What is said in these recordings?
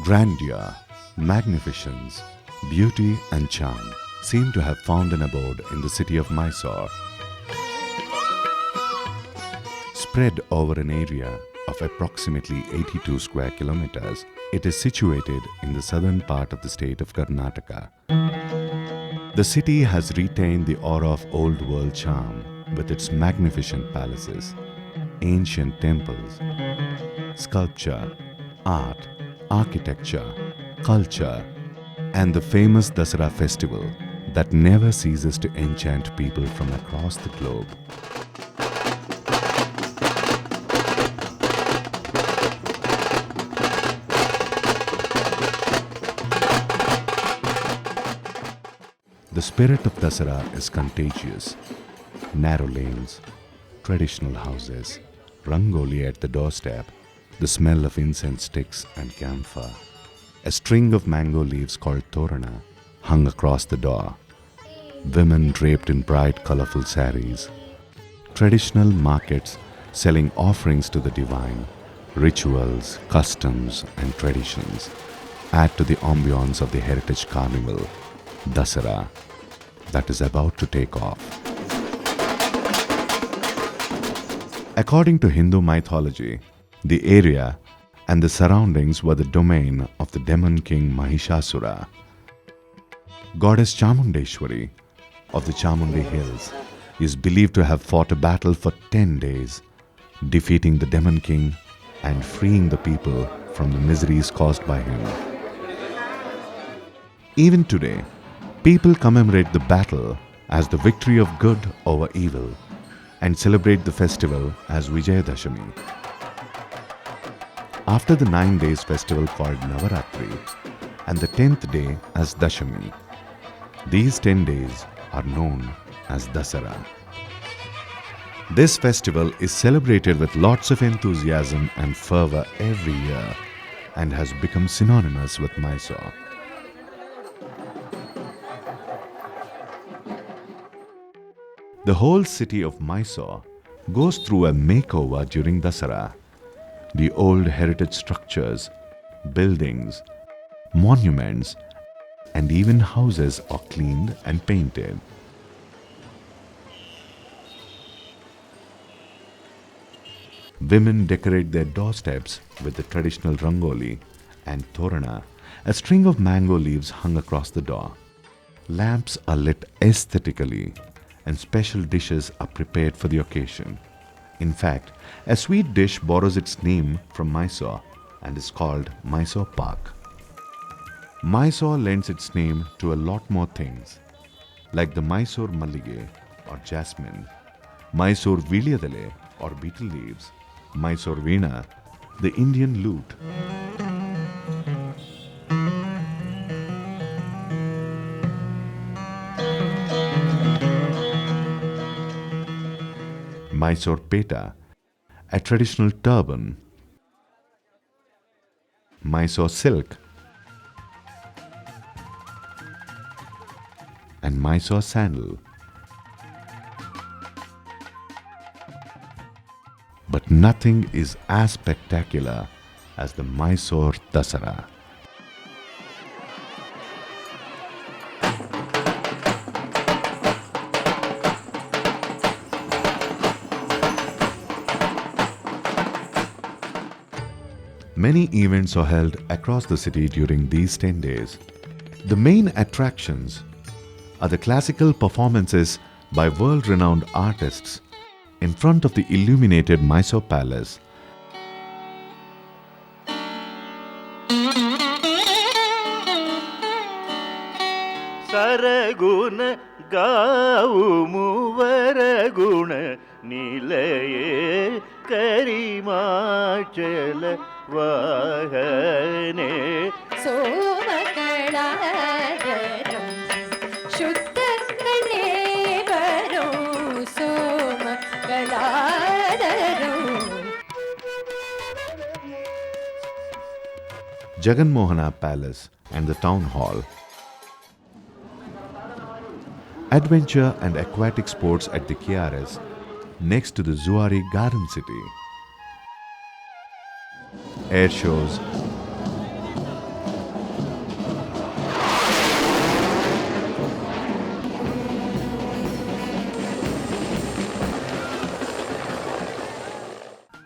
Grandeur, magnificence, beauty and charm seem to have found an abode in the city of Mysore. Spread over an area of approximately 82 square kilometers, it is situated in the southern part of the state of Karnataka. The city has retained the aura of old world charm with its magnificent palaces, ancient temples, sculpture, art, architecture, culture, and the famous Dasara festival that never ceases to enchant people from across the globe. The spirit of Dasara is contagious. Narrow lanes, traditional houses, rangoli at the doorstep, the smell of incense sticks and camphor. A string of mango leaves called torana hung across the door. Women draped in bright, colorful saris. Traditional markets selling offerings to the divine. Rituals, customs and traditions add to the ambience of the Heritage Carnival, Dasara, that is about to take off. According to Hindu mythology, the area and the surroundings were the domain of the demon king Mahishasura. Goddess Chamundeshwari of the Chamundi Hills is believed to have fought a battle for 10 days, defeating the demon king and freeing the people from the miseries caused by him. Even today, people commemorate the battle as the victory of good over evil and celebrate the festival as Vijayadashami. After the 9 days festival called Navaratri and the 10th day as Dashami, these 10 days are known as Dasara. This festival is celebrated with lots of enthusiasm and fervor every year and has become synonymous with Mysore. The whole city of Mysore goes through a makeover during Dasara. The old heritage structures, buildings, monuments, and even houses are cleaned and painted. Women decorate their doorsteps with the traditional rangoli and torana, a string of mango leaves hung across the door. Lamps are lit aesthetically and special dishes are prepared for the occasion. In fact, a sweet dish borrows its name from Mysore and is called Mysore Pak. Mysore lends its name to a lot more things, like the Mysore Mallige or jasmine, Mysore Vilyadale or betel leaves, Mysore Veena, the Indian lute. Mysore Peta, a traditional turban, Mysore silk, and Mysore sandal. But nothing is as spectacular as the Mysore Dasara. Many events are held across the city during these 10 days. The main attractions are the classical performances by world-renowned artists in front of the illuminated Mysore Palace. Saraguna Gaumuvara Guna निलये करिमाचल वाहने सोमकलाधरं शुद्धकलेवरं सोमकलाधरं Jagan Mohana Palace and the Town Hall. Adventure and aquatic sports at the KRS next to the Zuari Garden City. Air shows,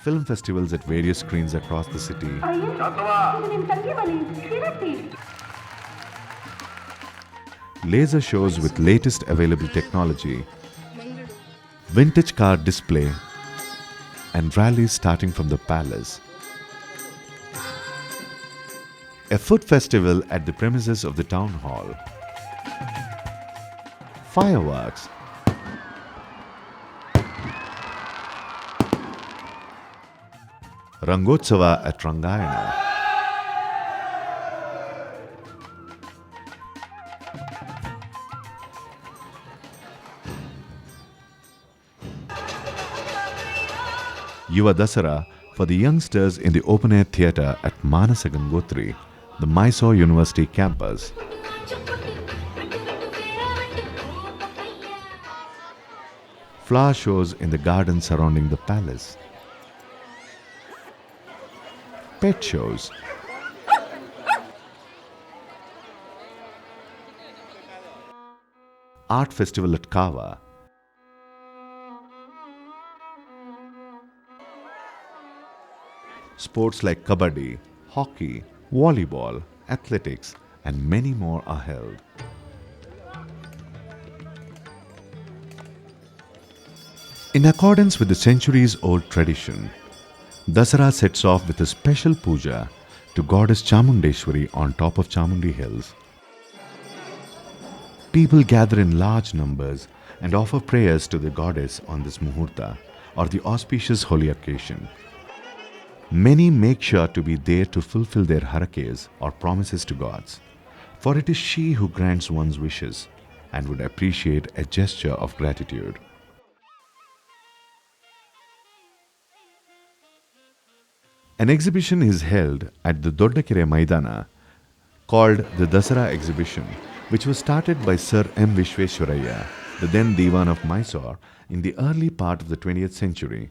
film festivals at various screens across the city, laser shows with latest available technology, vintage car display, and rallies starting from the palace. A food festival at the premises of the town hall. Fireworks. Rangotsava at Rangayana. Yuva Dasara for the youngsters in the open-air theatre at Manasa Gangotri, the Mysore University campus. Flower shows in the garden surrounding the palace. Pet shows. Art festival at Kava. Sports like kabaddi, hockey, volleyball, athletics, and many more are held. In accordance with the centuries-old tradition, Dasara sets off with a special puja to goddess Chamundeshwari on top of Chamundi Hills. People gather in large numbers and offer prayers to the goddess on this muhurta, or the auspicious holy occasion. Many make sure to be there to fulfill their harakes or promises to gods, for it is she who grants one's wishes and would appreciate a gesture of gratitude. An exhibition is held at the Doddakere Maidana called the Dasara exhibition, which was started by Sir M. Vishweshwaraya, the then Diwan of Mysore, in the early part of the 20th century.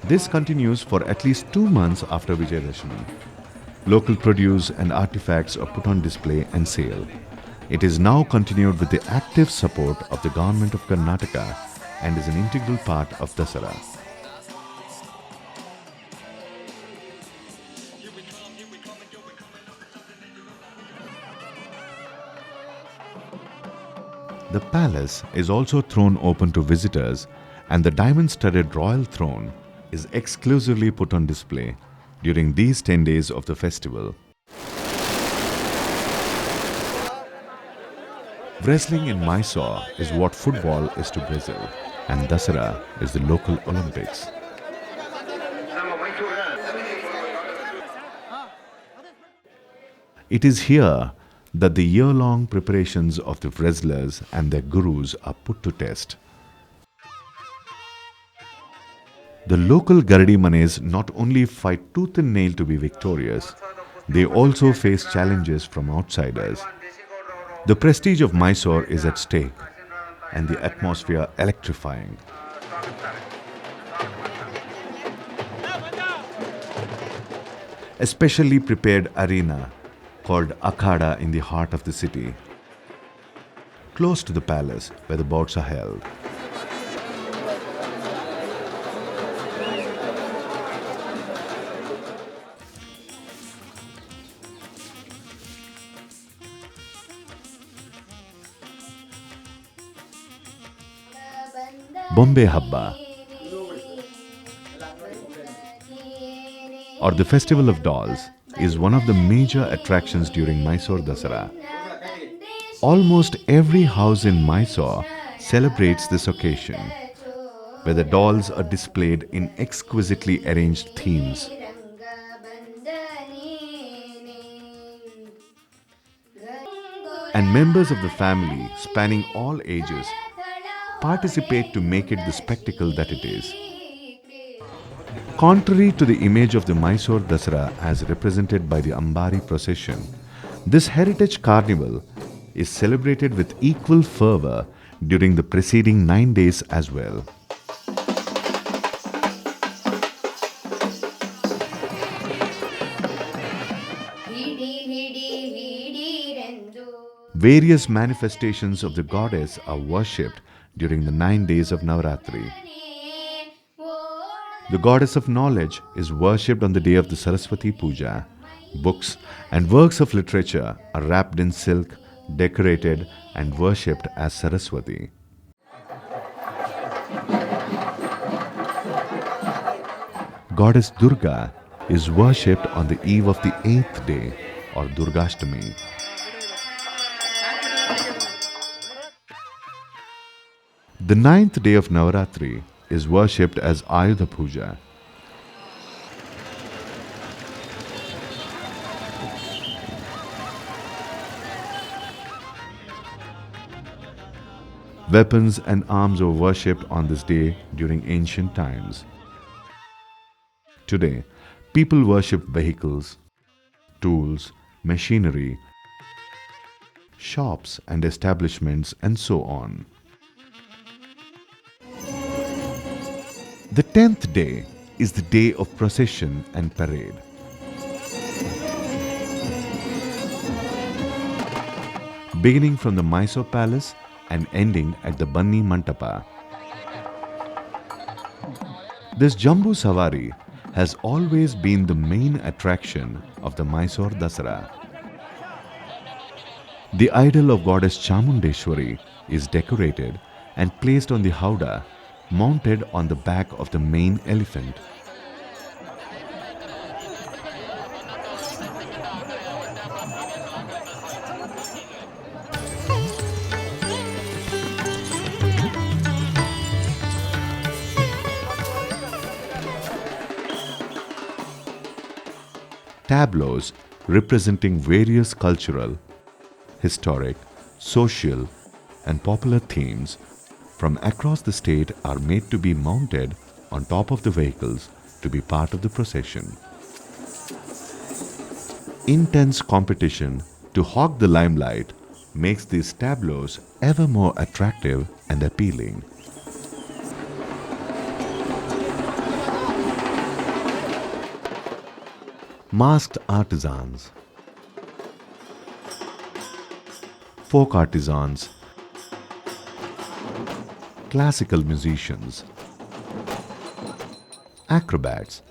This continues for at least 2 months after Vijayadashami. Local produce and artifacts are put on display and sale. It is now continued with the active support of the government of Karnataka and is an integral part of Dasara. The palace is also thrown open to visitors, and the diamond-studded royal throne is exclusively put on display during these 10 days of the festival. Wrestling in Mysore is what football is to Brazil, and Dasara is the local Olympics. It is here that the year-long preparations of the wrestlers and their gurus are put to test. The local Gardi Manes not only fight tooth and nail to be victorious, they also face challenges from outsiders. The prestige of Mysore is at stake and the atmosphere electrifying. A specially prepared arena called Akhada in the heart of the city, close to the palace where the bouts are held. Bombay Habba, or the Festival of Dolls, is one of the major attractions during Mysore Dasara. Almost every house in Mysore celebrates this occasion, where the dolls are displayed in exquisitely arranged themes. And members of the family, spanning all ages, participate to make it the spectacle that it is. Contrary to the image of the Mysore Dasara as represented by the Ambari procession, this Heritage Carnival is celebrated with equal fervour during the preceding 9 days as well. Various manifestations of the goddess are worshipped during the 9 days of Navaratri. The goddess of knowledge is worshipped on the day of the Saraswati Puja. Books and works of literature are wrapped in silk, decorated and worshipped as Saraswati. Goddess Durga is worshipped on the eve of the 8th day or Durgashtami. The 9th day of Navaratri is worshipped as Ayudha Puja. Weapons and arms were worshipped on this day during ancient times. Today, people worship vehicles, tools, machinery, shops and establishments, and so on. The 10th day is the day of procession and parade. Beginning from the Mysore Palace and ending at the Banni Mantapa. This Jambu Savari has always been the main attraction of the Mysore Dasara. The idol of goddess Chamundeshwari is decorated and placed on the howdah, mounted on the back of the main elephant. Tableaus representing various cultural, historic, social, and popular themes from across the state are made to be mounted on top of the vehicles to be part of the procession. Intense competition to hog the limelight makes these tableaus ever more attractive and appealing. Masked artisans, folk artisans, classical musicians, acrobats,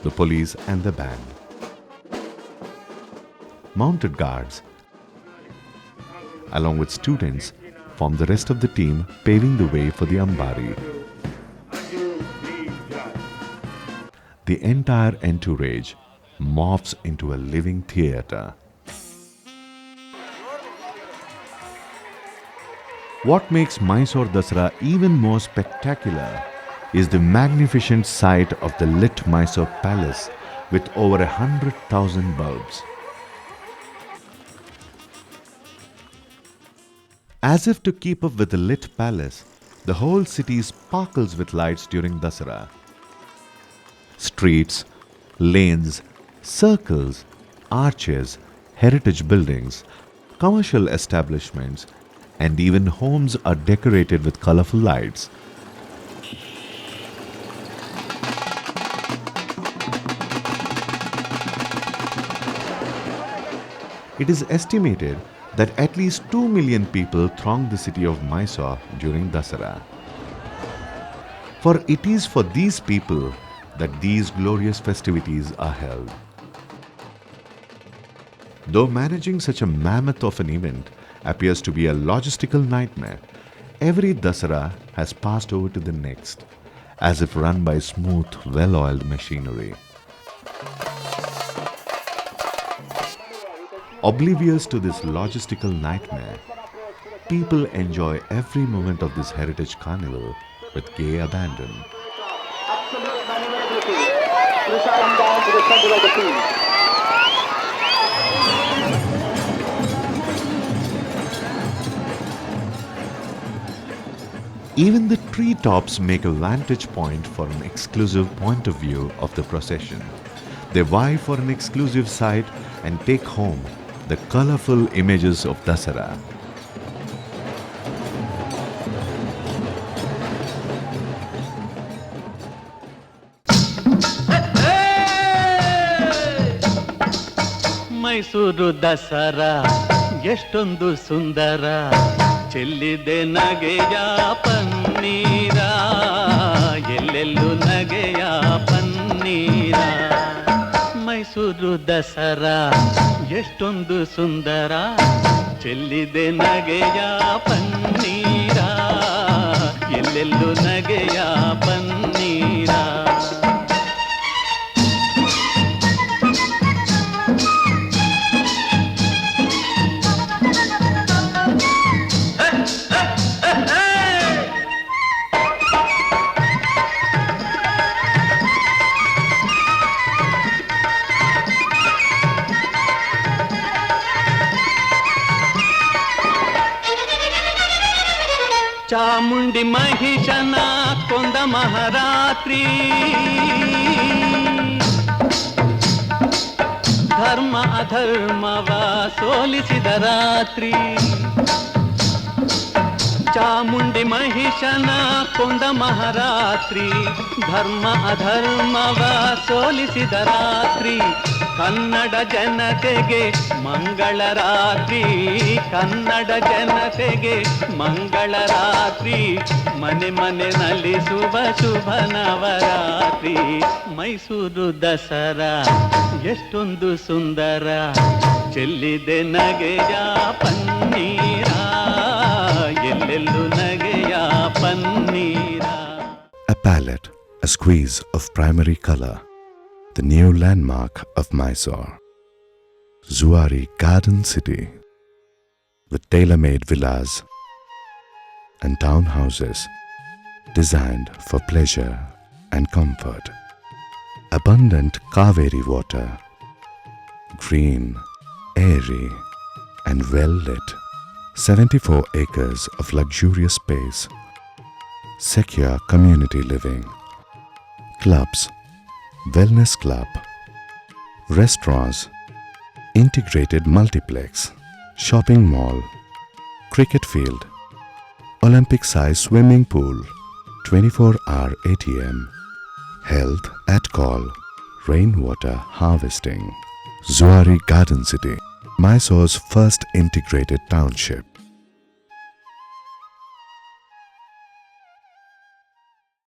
the police and the band, mounted guards, along with students, form the rest of the team paving the way for the Ambari. The entire entourage morphs into a living theatre. What makes Mysore Dasara even more spectacular is the magnificent sight of the lit Mysore Palace with over 100,000 bulbs. As if to keep up with the lit palace, the whole city sparkles with lights during Dasara. Streets, lanes, circles, arches, heritage buildings, commercial establishments, and even homes are decorated with colorful lights. It is estimated that at least 2 million people throng the city of Mysore during Dasara. For it is for these people that these glorious festivities are held. Though managing such a mammoth of an event appears to be a logistical nightmare, every Dasara has passed over to the next, as if run by smooth, well-oiled machinery. Oblivious to this logistical nightmare, people enjoy every moment of this Heritage Carnival with gay abandon. Absolute maneuverability. Precising down to the center of the field. Even the treetops make a vantage point for an exclusive point of view of the procession. They vie for an exclusive sight and take home the colorful images of Dasara. Mysuru Dasara ಎಷ್ಟೊಂದು ಸುಂದರ, ಚೆಲ್ಲಿದೆ ನಗೆಯ ಪನ್ನೀರ, ಎಲ್ಲೆಲ್ಲೂ ನಗೆಯ ಪನ್ನೀರ. ಮೈಸೂರು ದಸರಾ ಎಷ್ಟೊಂದು ಸುಂದರ, ಚೆಲ್ಲಿದೆ ನಗೆಯ ಪನ್ನೀರ, ಎಲ್ಲೆಲ್ಲೂ ನಗೆಯ ಪನ್ನೀರ. ಚಾಮುಂಡಿ ಮಹಿಷನ ಕೊಂದ ಮಹಾರಾತ್ರಿ, ಧರ್ಮ ಅಧರ್ಮವ ಸೋಲಿಸಿದ ರಾತ್ರಿ. ಚಾಮುಂಡಿ ಮಹಿಷನ ಕೊಂದ ಮಹಾರಾತ್ರಿ, ಧರ್ಮ ಅಧರ್ಮವ ಸೋಲಿಸಿದ ರಾತ್ರಿ. ಕನ್ನಡ ಜನತೆಗೆ ಮಂಗಳ ರಾತ್ರಿ, ಕನ್ನಡ ಜನತೆಗೆ ಮಂಗಳ ರಾತ್ರಿ. ಮನೆ ಮನೆ ನಲಿಸುವ ಶುಭ ನವರಾತ್ರಿ. ಮೈಸೂರು ದಸರಾ ಎಷ್ಟೊಂದು ಸುಂದರ, ಚೆಲ್ಲಿದೆ ನಗೆಯ ಪನ್ನೀರ, ಎಲ್ಲೆಲ್ಲೂ ನಗೆಯ ಪನ್ನೀರ. A palette, a squeeze of primary color, the new landmark of Mysore. Zuari Garden City, with tailor-made villas and townhouses designed for pleasure and comfort. Abundant Kaveri water, green, airy and well-lit. 74 acres of luxurious space, secure community living, clubs, wellness club, restaurants, integrated multiplex, shopping mall, cricket field, Olympic-sized swimming pool, 24-hour ATM, health at call, rainwater harvesting. Zuari Garden City, Mysore's first integrated township.